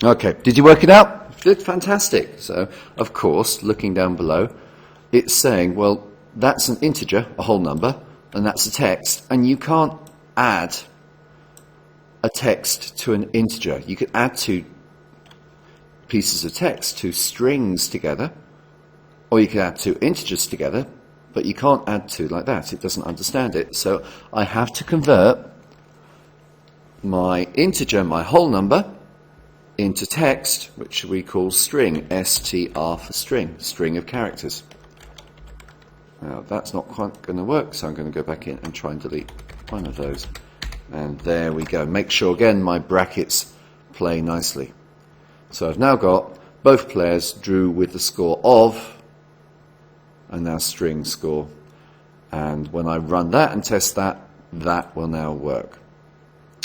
Okay, did you work it out? Good, fantastic. So, of course, looking down below, it's saying, well, that's an integer, a whole number, and that's a text, and you can't add a text to an integer. You could add two pieces of text, two strings together, or you could add two integers together, but you can't add two like that. It doesn't understand it. So I have to convert my integer, my whole number, into text, which we call string, str for string of characters. Now that's not quite going to work, so I'm going to go back in and try and delete one of those. And there we go. Make sure again my brackets play nicely. So I've now got both players drew with the score of, and now string score. And when I run that and test that, that will now work.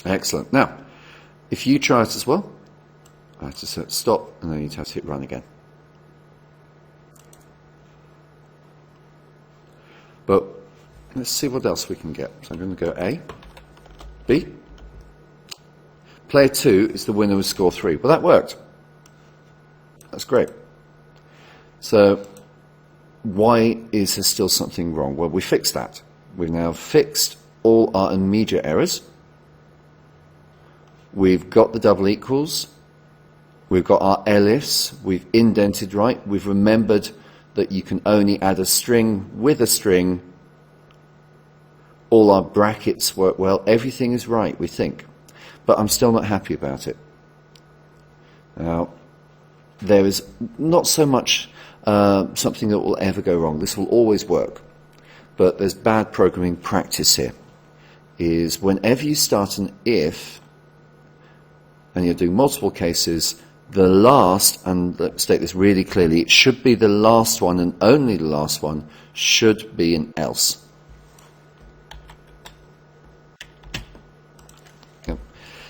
Excellent. Now, if you try it as well, I have to set stop, and then you have to hit run again. But let's see what else we can get. So I'm going to go A, B. Player 2 is the winner with score 3. Well, that worked. That's great. So why is there still something wrong? Well, we fixed that. We've now fixed all our immediate errors. We've got the double equals. We've got our elifs. We've indented right. We've remembered that you can only add a string with a string. All our brackets work well. Everything is right, we think. But I'm still not happy about it. Now, there is not so much something that will ever go wrong. This will always work. But there's bad programming practice here. Is whenever you start an if, and you're doing multiple cases, the last, and let's state this really clearly, it should be the last one and only the last one should be an else.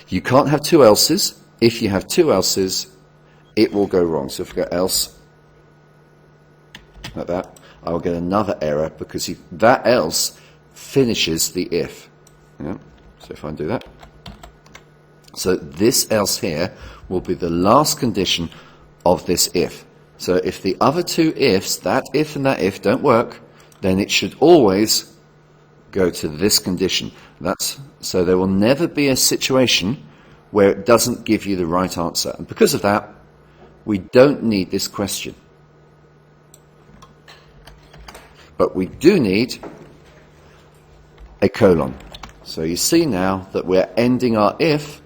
You can't have two elses. If you have two elses, it will go wrong. So if I go else, like that, I will get another error because that else finishes the if. Yeah. So if I do that. So this else here will be the last condition of this if. So if the other two ifs, that if and that if, don't work, then it should always go to this condition. So there will never be a situation where it doesn't give you the right answer. And because of that, we don't need this question. But we do need a colon. So you see now that we're ending our if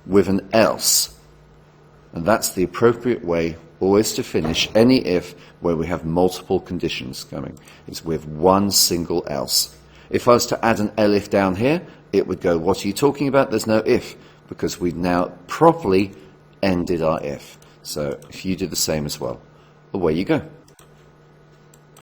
with an else. And that's the appropriate way always to finish any if where we have multiple conditions coming. It's with one single else. If I was to add an elif down here, it would go, what are you talking about? There's no if, because we've now properly ended our if. So if you do the same as well, away you go.